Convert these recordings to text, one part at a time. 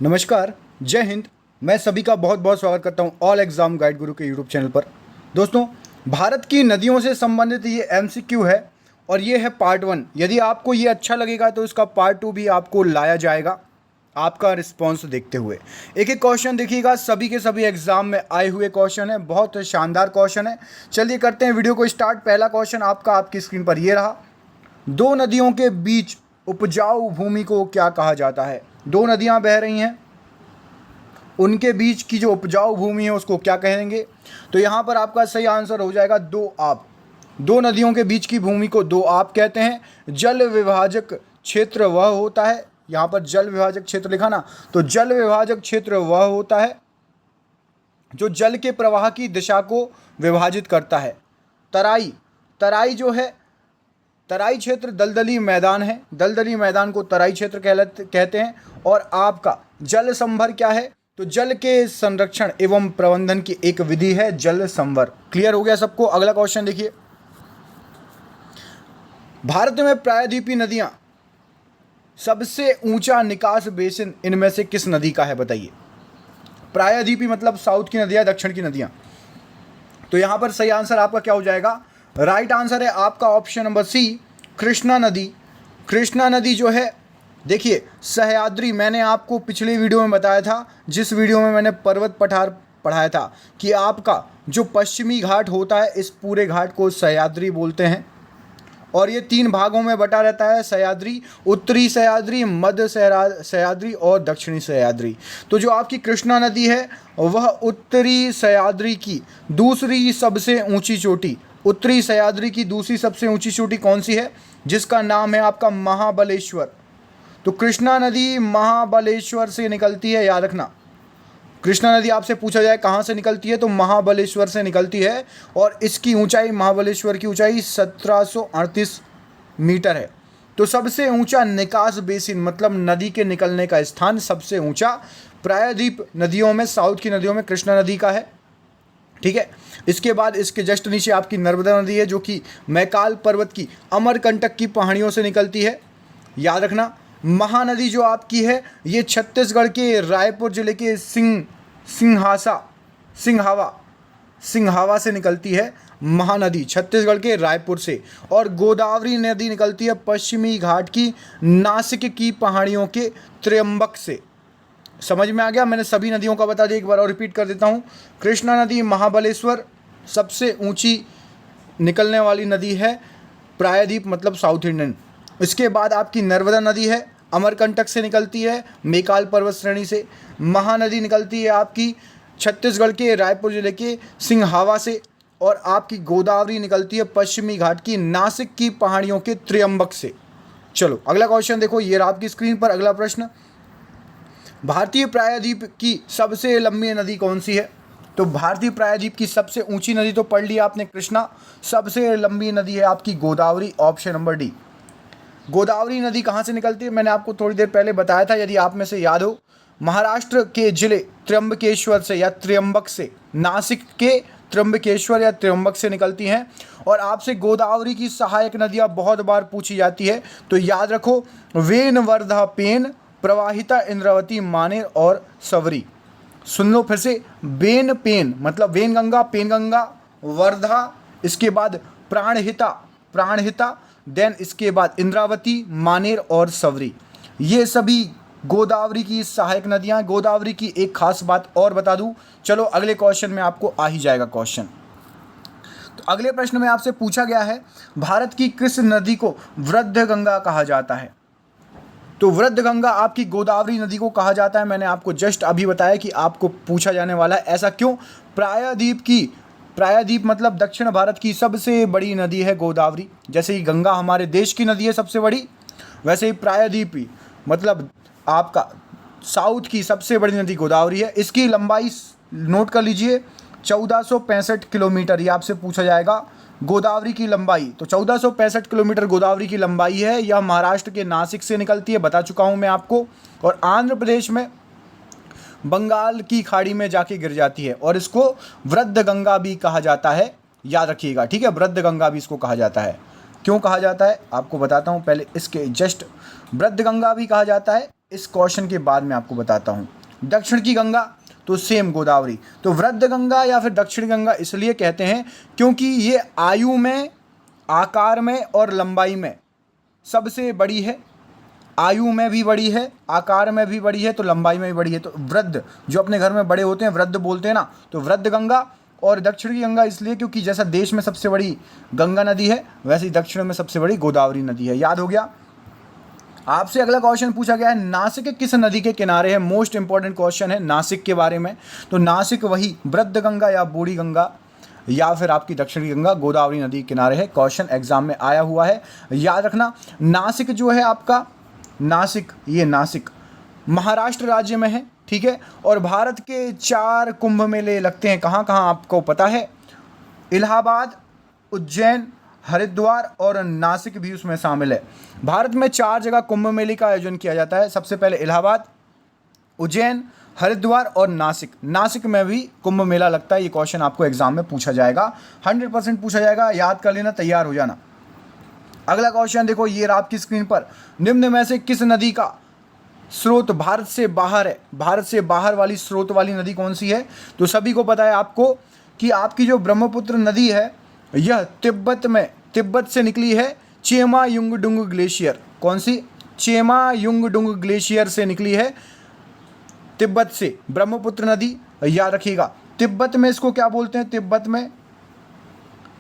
नमस्कार, जय हिंद। मैं सभी का बहुत बहुत स्वागत करता हूं ऑल एग्ज़ाम गाइड गुरु के यूट्यूब चैनल पर। दोस्तों, भारत की नदियों से संबंधित ये एमसीक्यू है और ये है पार्ट 1। यदि आपको ये अच्छा लगेगा तो इसका पार्ट 2 भी आपको लाया जाएगा आपका रिस्पॉन्स देखते हुए। एक एक क्वेश्चन देखिएगा, सभी के सभी एग्जाम में आए हुए क्वेश्चन है, बहुत शानदार क्वेश्चन है। चलिए करते हैं वीडियो को स्टार्ट। पहला क्वेश्चन आपका आपकी स्क्रीन पर ये रहा। दो नदियों के बीच उपजाऊ भूमि को क्या कहा जाता है? दो नदियां बह रही हैं, उनके बीच की जो उपजाऊ भूमि है उसको क्या कहेंगे? तो यहाँ पर आपका सही आंसर हो जाएगा दो आप। दो नदियों के बीच की भूमि को दो आप कहते हैं। जल विभाजक क्षेत्र वह होता है, यहाँ पर जल विभाजक क्षेत्र लिखा ना, तो जल विभाजक क्षेत्र वह होता है जो जल के प्रवाह की दिशा को विभाजित करता है। तराई, तराई जो है, तराई क्षेत्र दलदली मैदान है, दलदली मैदान को तराई क्षेत्र कहते हैं। और आपका जल संभर क्या है? तो जल के संरक्षण एवं प्रबंधन की एक विधि है जल संवर। क्लियर हो गया सबको? अगला क्वेश्चन देखिए। भारत में प्रायद्वीपीय नदियां सबसे ऊंचा निकास बेसिन इनमें से किस नदी का है? बताइए। प्रायद्वीपीय मतलब साउथ की नदियां, दक्षिण की नदियां। तो यहां पर सही आंसर आपका क्या हो जाएगा? राइट आंसर है आपका ऑप्शन नंबर सी, कृष्णा नदी। कृष्णा नदी जो है, देखिए सह्याद्री, मैंने आपको पिछले वीडियो में बताया था, जिस वीडियो में मैंने पर्वत पठार पढ़ाया था, कि आपका जो पश्चिमी घाट होता है, इस पूरे घाट को सह्याद्री बोलते हैं। और ये तीन भागों में बटा रहता है सह्याद्री, उत्तरी सह्याद्री, मध्य सह्याद्री और दक्षिणी सह्याद्री। तो जो आपकी कृष्णा नदी है वह उत्तरी सह्याद्री की दूसरी सबसे ऊंची चोटी, उत्तरी सह्याद्री की दूसरी सबसे ऊंची चोटी कौन सी है? जिसका नाम है आपका महाबलेश्वर। तो कृष्णा नदी महाबलेश्वर से निकलती है, याद रखना। कृष्णा नदी आपसे पूछा जाए कहाँ से निकलती है, तो महाबलेश्वर से निकलती है। और इसकी ऊंचाई, महाबलेश्वर की ऊंचाई 1738 मीटर है। तो सबसे ऊंचा निकास बेसिन मतलब नदी के निकलने का स्थान सबसे ऊंचा प्रायद्वीप नदियों में, साउथ की नदियों में कृष्णा नदी का है। ठीक है। इसके बाद इसके जस्ट नीचे आपकी नर्मदा नदी है, जो कि मैकाल पर्वत की अमरकंटक की पहाड़ियों से निकलती है, याद रखना। महानदी जो आपकी है ये छत्तीसगढ़ के रायपुर जिले के सिंहावा से निकलती है। महानदी छत्तीसगढ़ के रायपुर से। और गोदावरी नदी निकलती है पश्चिमी घाट की नासिक की पहाड़ियों के त्र्यंबक से। समझ में आ गया? मैंने सभी नदियों का बता दिया, एक बार और रिपीट कर देता हूँ। कृष्णा नदी महाबलेश्वर सबसे ऊंची निकलने वाली नदी है, प्रायद्वीप मतलब साउथ इंडियन। इसके बाद आपकी नर्मदा नदी है, अमरकंटक से निकलती है, मैकाल पर्वत श्रेणी से। महानदी निकलती है आपकी छत्तीसगढ़ के रायपुर जिले के सिंहावा से। और आपकी गोदावरी निकलती है पश्चिमी घाट की नासिक की पहाड़ियों के त्र्यंबक से। चलो अगला क्वेश्चन देखो, ये रहा आपकी स्क्रीन पर अगला प्रश्न। भारतीय प्रायद्वीप की सबसे लंबी नदी कौन सी है? तो भारतीय प्रायद्वीप की सबसे ऊंची नदी तो पढ़ लिया आपने, कृष्णा। सबसे लंबी नदी है आपकी Godavari, option number D. Godavari नदी कहाँ से निकलती है? मैंने आपको थोड़ी देर पहले बताया था, यदि आप में से याद हो। महाराष्ट्र के जिले त्र्यंबकेश्वर से या त्र्यंबक से, नासिक के त्र्यंबकेश्वर या त्र्यंबक से निकलती हैं। और आपसे गोदावरी की सहायक नदियाँ बहुत बार पूछी जाती है, तो याद रखो, वेन, वर्धा, पेन, प्रवाहिता, इंद्रावती, मानेर और सवरी। सुन लो फिर से, बेन पेन मतलब वेन गंगा, पेन गंगा, वर्धा, इसके बाद प्राणहिता, देन इसके बाद इंद्रावती, मानेर और सवरी। ये सभी गोदावरी की सहायक नदियां। गोदावरी की एक खास बात और बता दूं, चलो अगले क्वेश्चन में आपको आ ही जाएगा क्वेश्चन। तो अगले प्रश्न में आपसे पूछा गया है, भारत की किस नदी को वृद्ध गंगा कहा जाता है? तो वृद्ध गंगा आपकी गोदावरी नदी को कहा जाता है। मैंने आपको जस्ट अभी बताया कि आपको पूछा जाने वाला है। ऐसा क्यों? प्रायद्वीप मतलब दक्षिण भारत की सबसे बड़ी नदी है गोदावरी। जैसे ही गंगा हमारे देश की नदी है सबसे बड़ी, वैसे ही प्रायद्वीपी मतलब आपका साउथ की सबसे बड़ी नदी गोदावरी है। इसकी लंबाई नोट कर लीजिए, 1465 किलोमीटर। ये आपसे पूछा जाएगा गोदावरी की लंबाई। तो 1465 किलोमीटर गोदावरी की लंबाई है। यह महाराष्ट्र के नासिक से निकलती है, बता चुका हूँ मैं आपको। और आंध्र प्रदेश में बंगाल की खाड़ी में जाके गिर जाती है। और इसको वृद्ध गंगा भी कहा जाता है, याद रखिएगा। ठीक है, वृद्ध गंगा भी इसको कहा जाता है। क्यों कहा जाता है आपको बताता हूँ। पहले इसके जस्ट वृद्ध गंगा भी कहा जाता है इस क्वेश्चन के बाद मैं आपको बताता हूँ। दक्षिण की गंगा तो सेम गोदावरी। तो वृद्ध गंगा या फिर दक्षिण गंगा इसलिए कहते हैं क्योंकि ये आयु में, आकार में और लंबाई में सबसे बड़ी है। आयु में भी बड़ी है, आकार में भी बड़ी है, तो लंबाई में भी बड़ी है। तो वृद्ध जो अपने घर में बड़े होते हैं वृद्ध बोलते हैं ना, तो वृद्ध गंगा। और दक्षिण की गंगा इसलिए क्योंकि जैसा देश में सबसे बड़ी गंगा नदी है वैसे ही दक्षिण में सबसे बड़ी गोदावरी नदी है। याद हो गया। आपसे अगला क्वेश्चन पूछा गया है, नासिक किस नदी के किनारे है। मोस्ट इंपॉर्टेंट क्वेश्चन है नासिक के बारे में। तो नासिक वही वृद्ध गंगा या बूढ़ी गंगा या फिर आपकी दक्षिण की गंगा गोदावरी नदी के किनारे है। क्वेश्चन एग्जाम में आया हुआ है, याद रखना। नासिक जो है आपका, नासिक, ये नासिक महाराष्ट्र राज्य में है, ठीक है। और भारत के 4 कुंभ मेले लगते हैं, कहाँ कहाँ आपको पता है। इलाहाबाद, उज्जैन, हरिद्वार और नासिक भी उसमें शामिल है। भारत में 4 जगह कुंभ मेले का आयोजन किया जाता है। सबसे पहले इलाहाबाद, उज्जैन, हरिद्वार और नासिक। नासिक में भी कुंभ मेला लगता है। ये क्वेश्चन आपको एग्जाम में पूछा जाएगा, 100% पूछा जाएगा। याद कर लेना, तैयार हो जाना। अगला क्वेश्चन देखो, ये रहा आपकी स्क्रीन पर। निम्न में से किस नदी का स्रोत भारत से बाहर है। भारत से बाहर वाली स्रोत वाली नदी कौन सी है। तो सभी को पता है आपको कि आपकी जो ब्रह्मपुत्र नदी है यह तिब्बत से निकली है। चेमा युंगडुंग ग्लेशियर, कौन सी, चेमा युंगडुंग ग्लेशियर से निकली है तिब्बत से ब्रह्मपुत्र नदी। याद रखिएगा। तिब्बत में इसको क्या बोलते हैं, तिब्बत में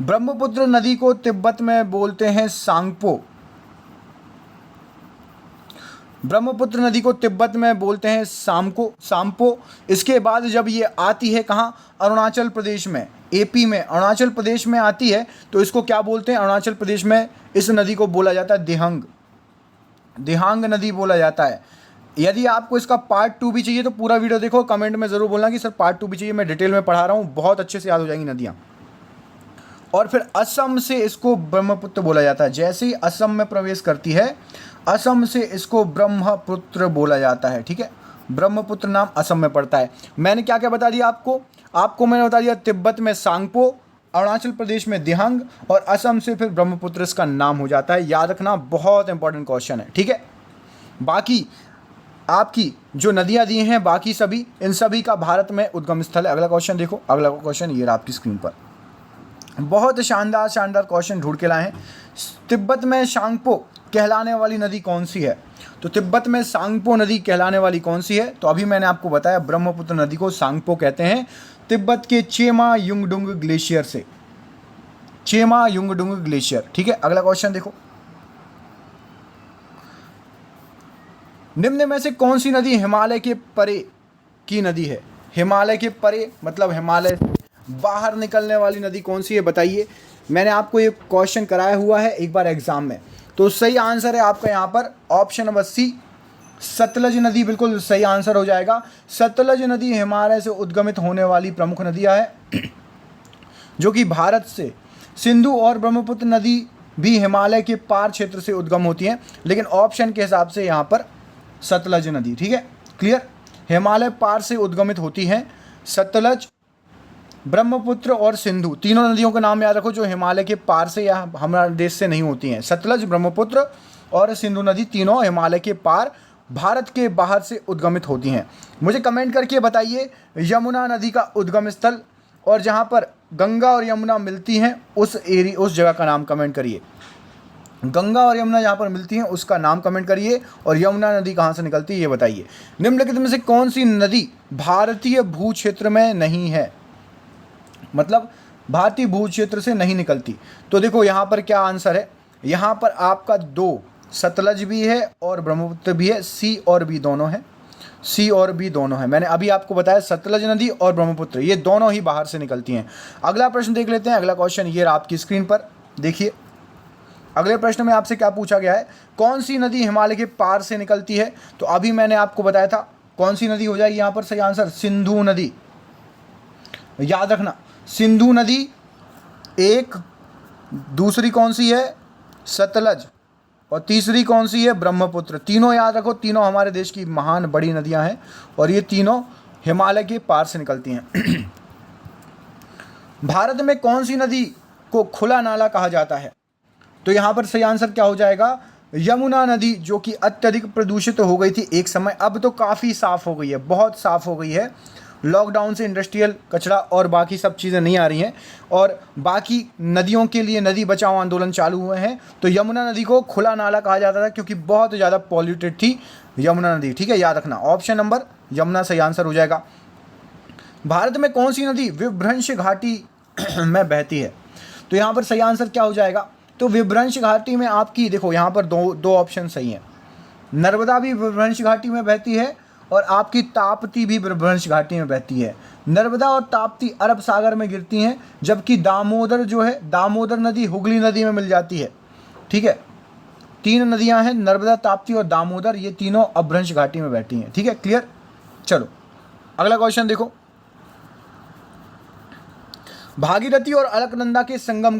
ब्रह्मपुत्र नदी को तिब्बत में बोलते हैं सांगपो। ब्रह्मपुत्र नदी को तिब्बत में बोलते हैं सांपो। इसके बाद जब ये आती है कहाँ, अरुणाचल प्रदेश में, एपी में, अरुणाचल प्रदेश में आती है तो इसको क्या बोलते हैं, अरुणाचल प्रदेश में इस नदी को बोला जाता है दिहांग नदी बोला जाता है। यदि आपको इसका पार्ट 2 भी चाहिए तो पूरा वीडियो देखो, कमेंट में ज़रूर बोलना कि सर पार्ट 2 भी चाहिए। मैं डिटेल में पढ़ा रहा हूँ, बहुत अच्छे से याद हो जाएंगी नदियाँ। और फिर असम से इसको ब्रह्मपुत्र बोला जाता है। जैसे ही असम में प्रवेश करती है, असम से इसको ब्रह्मपुत्र बोला जाता है, ठीक है। ब्रह्मपुत्र नाम असम में पड़ता है। मैंने क्या क्या बता दिया आपको मैंने बता दिया तिब्बत में सांगपो, अरुणाचल प्रदेश में दिहांग और असम से फिर ब्रह्मपुत्र इसका नाम हो जाता है। याद रखना, बहुत इंपॉर्टेंट क्वेश्चन है, ठीक है। बाकी आपकी जो नदियाँ दी हैं बाकी सभी, इन सभी का भारत में उद्गम स्थल है। अगला क्वेश्चन देखो, अगला क्वेश्चन ये रहा आपकी स्क्रीन पर। बहुत शानदार क्वेश्चन ढूंढ के लाए हैं। तिब्बत में सांगपो कहलाने वाली नदी कौन सी है। तो तिब्बत में सांगपो नदी कहलाने वाली कौन सी है। तो अभी मैंने आपको बताया ब्रह्मपुत्र नदी को सांगपो कहते हैं, तिब्बत के चेमा युंगडुंग ग्लेशियर से, चेमा युंगडुंग ग्लेशियर, ठीक है। अगला क्वेश्चन देखो, निम्न में से कौन सी नदी हिमालय के परे की नदी है। हिमालय के परे मतलब हिमालय से बाहर निकलने वाली नदी कौन सी है, बताइए। मैंने आपको ये क्वेश्चन कराया हुआ है एक बार एग्जाम में। तो सही आंसर है आपका यहाँ पर ऑप्शन नंबर सी, सतलज नदी बिल्कुल सही आंसर हो जाएगा। सतलज नदी हिमालय से उद्गमित होने वाली प्रमुख नदियाँ है, जो कि भारत से सिंधु और ब्रह्मपुत्र नदी भी हिमालय के पार क्षेत्र से उद्गम होती हैं, लेकिन ऑप्शन के हिसाब से यहाँ पर सतलज नदी, ठीक है, क्लियर। हिमालय पार से उद्गमित होती हैं सतलज, ब्रह्मपुत्र और सिंधु, तीनों नदियों का नाम याद रखो जो हिमालय के पार से या हमारे देश से नहीं होती हैं। सतलज, ब्रह्मपुत्र और सिंधु नदी तीनों हिमालय के पार भारत के बाहर से उद्गमित होती हैं। मुझे कमेंट करके बताइए यमुना नदी का उद्गम स्थल और जहाँ पर गंगा और यमुना मिलती हैं उस जगह का नाम कमेंट करिए। गंगा और यमुना जहाँ पर मिलती हैं उसका नाम कमेंट करिए और यमुना नदी कहाँ से निकलती है ये बताइए। निम्नलिखित में से कौन सी नदी भारतीय भू क्षेत्र में नहीं है, मतलब भारतीय भू क्षेत्र से नहीं निकलती। तो देखो यहाँ पर क्या आंसर है, यहाँ पर आपका 2 सतलज भी है और ब्रह्मपुत्र भी है, सी और बी दोनों है, सी और बी दोनों है। मैंने अभी आपको बताया सतलज नदी और ब्रह्मपुत्र ये दोनों ही बाहर से निकलती हैं। अगला प्रश्न देख लेते हैं। अगला क्वेश्चन ये रहा आपकी स्क्रीन पर, देखिए। अगले प्रश्न में आपसे क्या पूछा गया है, कौन सी नदी हिमालय के पार से निकलती है। तो अभी मैंने आपको बताया था कौन सी नदी हो जाएगी यहाँ पर सही आंसर, सिंधु नदी। याद रखना सिंधु नदी एक, दूसरी कौन सी है सतलज और तीसरी कौन सी है ब्रह्मपुत्र। तीनों याद रखो, तीनों हमारे देश की महान बड़ी नदियां हैं और ये तीनों हिमालय के पार से निकलती हैं। भारत में कौन सी नदी को खुला नाला कहा जाता है। तो यहाँ पर सही आंसर क्या हो जाएगा, यमुना नदी जो कि अत्यधिक प्रदूषित हो गई थी एक समय, अब तो काफ़ी साफ़ हो गई है, बहुत साफ़ हो गई है। लॉकडाउन से इंडस्ट्रियल कचरा और बाकी सब चीज़ें नहीं आ रही हैं, और बाकी नदियों के लिए नदी बचाओ आंदोलन चालू हुए हैं। तो यमुना नदी को खुला नाला कहा जाता था क्योंकि बहुत ज़्यादा पॉल्यूटेड थी यमुना नदी। ठीक है, याद रखना, ऑप्शन नंबर यमुना सही आंसर हो जाएगा। भारत में कौन सी नदी विभ्रंश घाटी में बहती है? तो यहाँ पर सही आंसर क्या हो जाएगा? तो विभ्रंश घाटी में आपकी देखो यहाँ पर दो ऑप्शन सही हैं। नर्मदा भी विभ्रंश घाटी में बहती है और आपकी ताप्ती भी विभ्रंश घाटी में बहती है। नर्मदा और ताप्ती अरब सागर में गिरती हैं, जबकि दामोदर जो है, दामोदर नदी हुगली नदी में मिल जाती है। ठीक है, 3 नदियां हैं, नर्मदा, ताप्ती और दामोदर, ये तीनों अपभ्रंश घाटी में बहती हैं। ठीक है, क्लियर। चलो अगला क्वेश्चन देखो, भागीरथी और अलकनंदा के संगम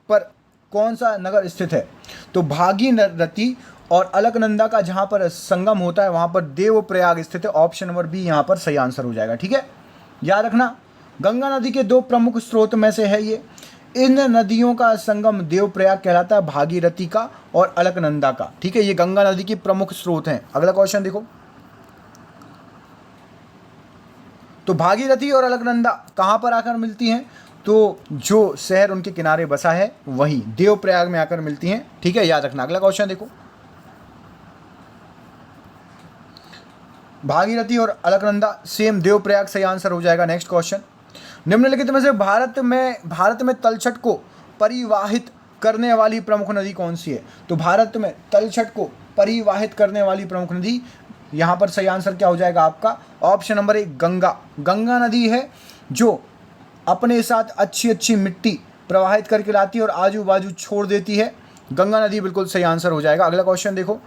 पर कौन सा नगर स्थित है? तो भागीरथी और अलकनंदा का जहां पर संगम होता है वहां पर देवप्रयाग स्थित है। ऑप्शन नंबर बी यहां पर सही आंसर हो जाएगा। ठीक है, याद रखना, गंगा नदी के 2 प्रमुख स्रोत में से है ये। इन नदियों का संगम देवप्रयाग कहलाता है, भागीरथी का और अलकनंदा का। ठीक है, ये गंगा नदी के प्रमुख स्रोत हैं। अगला क्वेश्चन देखो, तो भागीरथी और अलकनंदा कहाँ पर आकर मिलती हैं? तो जो शहर उनके किनारे बसा है वही देवप्रयाग में आकर मिलती हैं। ठीक है, याद रखना। अगला क्वेश्चन देखो, भागीरथी और अलकनंदा सेम, देवप्रयाग सही आंसर हो जाएगा। नेक्स्ट क्वेश्चन, निम्नलिखित में से भारत में तलछट को परिवाहित करने वाली प्रमुख नदी कौन सी है? तो भारत में तलछट को परिवाहित करने वाली प्रमुख नदी, यहाँ पर सही आंसर क्या हो जाएगा आपका? Option number 1 Ganga. गंगा नदी है जो अपने साथ अच्छी अच्छी मिट्टी प्रवाहित करके लाती है और आजू बाजू छोड़ देती है। गंगा नदी बिल्कुल सही आंसर हो जाएगा। अगला क्वेश्चन देखो,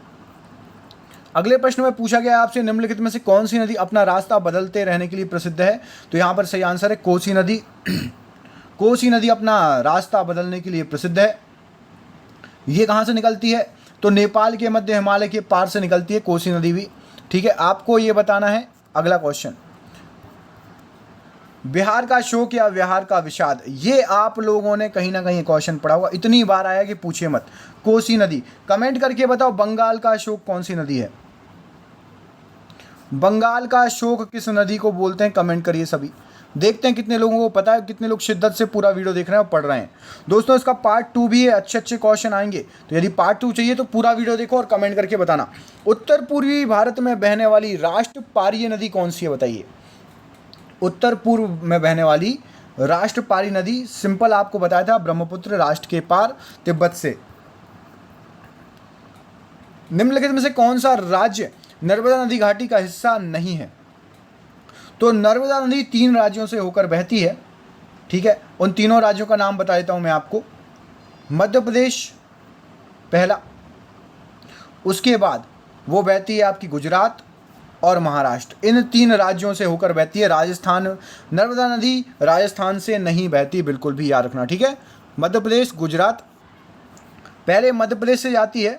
अगले प्रश्न में पूछा गया आपसे, निम्नलिखित में से कौन सी नदी अपना रास्ता बदलते रहने के लिए प्रसिद्ध है? तो यहाँ पर सही आंसर है कोसी नदी। कोसी नदी अपना रास्ता बदलने के लिए प्रसिद्ध है। ये कहाँ से निकलती है? तो नेपाल के मध्य हिमालय के पार से निकलती है कोसी नदी भी। ठीक है, आपको ये बताना है। अगला क्वेश्चन, बिहार का शोक या बिहार का विषाद, ये आप लोगों ने कहीं ना कहीं क्वेश्चन पढ़ा होगा, इतनी बार आया कि पूछिए मत। कोसी नदी, कमेंट करके बताओ बंगाल का शोक कौन सी नदी है? बंगाल का शोक किस नदी को बोलते हैं? कमेंट करिए सभी, देखते हैं कितने लोगों को पता है, कितने लोग शिद्दत से पूरा वीडियो देख रहे हैं और पढ़ रहे हैं। दोस्तों इसका पार्ट 2 भी है, अच्छे अच्छे क्वेश्चन आएंगे, तो यदि पार्ट 2 चाहिए तो पूरा वीडियो देखो और कमेंट करके बताना। उत्तर पूर्वी भारत में बहने वाली राष्ट्रपारीय नदी कौन सी है बताइए? उत्तर पूर्व में बहने वाली राष्ट्रपारी नदी, सिंपल आपको बताया था, ब्रह्मपुत्र, राष्ट्र के पार, तिब्बत से। निम्नलिखित में से कौन सा राज्य नर्मदा नदी घाटी का हिस्सा नहीं है? तो नर्मदा नदी 3 राज्यों से होकर बहती है। ठीक है, उन तीनों राज्यों का नाम बता देता हूं मैं आपको। मध्य प्रदेश पहला, उसके बाद वो बहती है आपकी गुजरात और महाराष्ट्र। इन 3 राज्यों से होकर बहती है। राजस्थान, नर्मदा नदी राजस्थान से नहीं बहती, बिल्कुल भी याद रखना। ठीक है, मध्य प्रदेश, गुजरात, पहले मध्य प्रदेश से जाती है,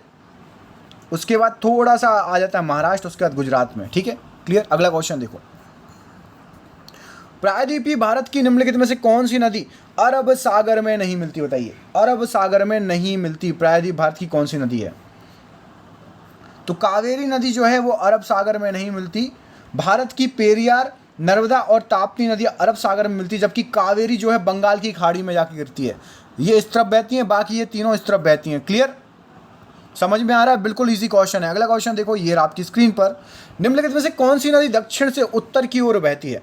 उसके बाद थोड़ा सा आ जाता है महाराष्ट्र, उसके बाद गुजरात में। ठीक है, क्लियर। अगला क्वेश्चन देखो, प्रायद्वीपीय भारत की निम्नलिखित में से कौन सी नदी अरब सागर में नहीं मिलती बताइए? अरब सागर में नहीं मिलती प्रायद्वीपीय भारत की कौन सी नदी है? तो कावेरी नदी जो है वो अरब सागर में नहीं मिलती। भारत की पेरियार, नर्मदा और ताप्ती नदी अरब सागर में मिलती है, जबकि कावेरी जो है बंगाल की खाड़ी में जाके गिरती है। ये इस तरफ बहती हैं, बाकी ये तीनों इस तरफ बहती हैं। क्लियर, समझ में आ रहा है? बिल्कुल इजी क्वेश्चन है। अगला क्वेश्चन देखो, ये आपकी स्क्रीन पर, निम्नलिखित में से कौन सी नदी दक्षिण से उत्तर की ओर बहती है?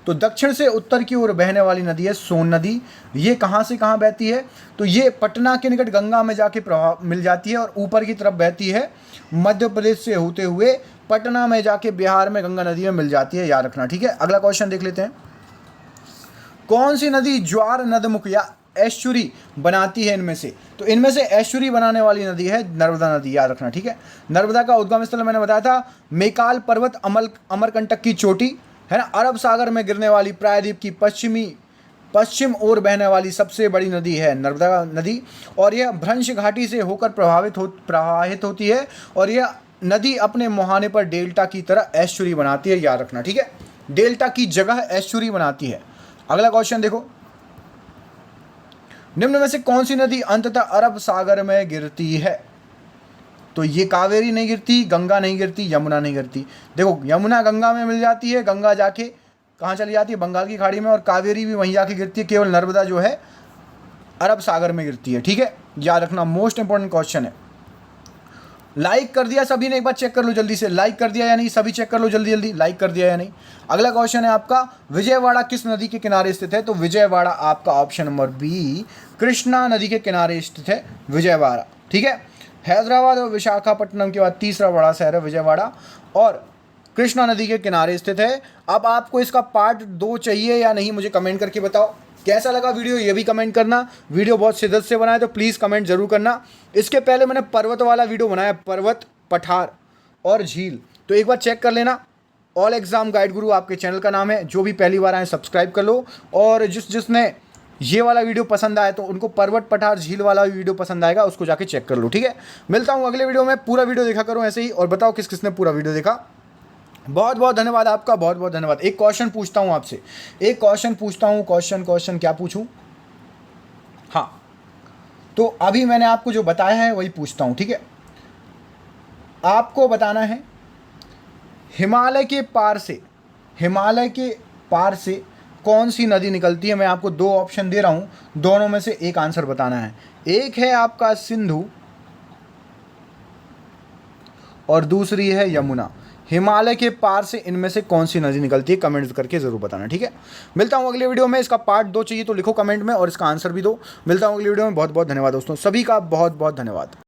तो दक्षिण से उत्तर की ओर बहने वाली नदी है सोन नदी। ये कहाँ से कहाँ बहती है? तो ये पटना के निकट गंगा में जाके प्रभाव मिल जाती है और ऊपर की तरफ बहती है, मध्य प्रदेश से होते हुए पटना में जाके बिहार में गंगा नदी में मिल जाती है, याद रखना। ठीक है, अगला क्वेश्चन देख लेते हैं, कौन सी नदी ज्वार नदमुख या एस्चुरी बनाती है इनमें से? तो इनमें से एस्चुरी बनाने वाली नदी है नर्मदा नदी, याद रखना। ठीक है, नर्मदा का उद्गम स्थल मैंने बताया था, मेकाल पर्वत, अमरकंटक की चोटी है ना। अरब सागर में गिरने वाली प्रायद्वीप की पश्चिम ओर बहने वाली सबसे बड़ी नदी है नर्मदा नदी, और यह भ्रंश घाटी से होकर प्रवाहित होती है, और यह नदी अपने मुहाने पर डेल्टा की तरह एस्चुरी बनाती है, याद रखना। ठीक है, डेल्टा की जगह एस्चुरी बनाती है। अगला क्वेश्चन देखो, निम्न में से कौन सी नदी अंततः अरब सागर में गिरती है? तो ये कावेरी नहीं गिरती, गंगा नहीं गिरती, यमुना नहीं गिरती। देखो यमुना गंगा में मिल जाती है, गंगा जाके कहाँ चली जाती है, बंगाल की खाड़ी में, और कावेरी भी वहीं जाके गिरती है। केवल नर्मदा जो है अरब सागर में गिरती है। ठीक है, याद रखना, मोस्ट इंपॉर्टेंट क्वेश्चन है। लाइक कर दिया सभी ने, एक बार चेक कर लो जल्दी से, लाइक कर दिया या नहीं, सभी चेक कर लो जल्दी जल्दी, लाइक कर दिया या नहीं। अगला क्वेश्चन है आपका, विजयवाड़ा किस नदी के किनारे स्थित है? तो विजयवाड़ा आपका ऑप्शन नंबर बी, कृष्णा नदी के किनारे स्थित है विजयवाड़ा। ठीक है, हैदराबाद और विशाखापट्टनम के बाद तीसरा बड़ा शहर है विजयवाड़ा, और कृष्णा नदी के किनारे स्थित है। अब आपको इसका पार्ट 2 चाहिए या नहीं, मुझे कमेंट करके बताओ। कैसा लगा वीडियो ये भी कमेंट करना। वीडियो बहुत शिद्दत से बनाए तो प्लीज़ कमेंट जरूर करना। इसके पहले मैंने पर्वत वाला वीडियो बनाया, पर्वत, पठार और झील, तो एक बार चेक कर लेना। ऑल एग्जाम गाइड गुरु आपके चैनल का नाम है, जो भी पहली बार आए सब्सक्राइब कर लो, और जिसने ये वाला वीडियो पसंद आया तो उनको पर्वत, पठार, झील वाला वीडियो पसंद आएगा, उसको जाके चेक कर लो। ठीक है, मिलता हूँ अगले वीडियो में। पूरा वीडियो देखा करो ऐसे ही, और बताओ किस किसने पूरा वीडियो देखा। बहुत बहुत धन्यवाद आपका, बहुत बहुत धन्यवाद। एक क्वेश्चन पूछता हूँ आपसे, एक क्वेश्चन पूछता हूँ। क्वेश्चन क्या पूछूं? हाँ, तो अभी मैंने आपको जो बताया है वही पूछता हूँ। ठीक है, आपको बताना है हिमालय के पार से कौन सी नदी निकलती है। मैं आपको 2 ऑप्शन दे रहा हूँ, दोनों में से एक आंसर बताना है। एक है आपका सिंधु और दूसरी है यमुना। हिमालय के पार से इनमें से कौन सी नदी निकलती है, कमेंट्स करके ज़रूर बताना। ठीक है, मिलता हूँ अगले वीडियो में। इसका पार्ट 2 चाहिए तो लिखो कमेंट में, और इसका आंसर भी दो। मिलता हूँ अगले वीडियो में। बहुत बहुत धन्यवाद दोस्तों, सभी का बहुत बहुत धन्यवाद।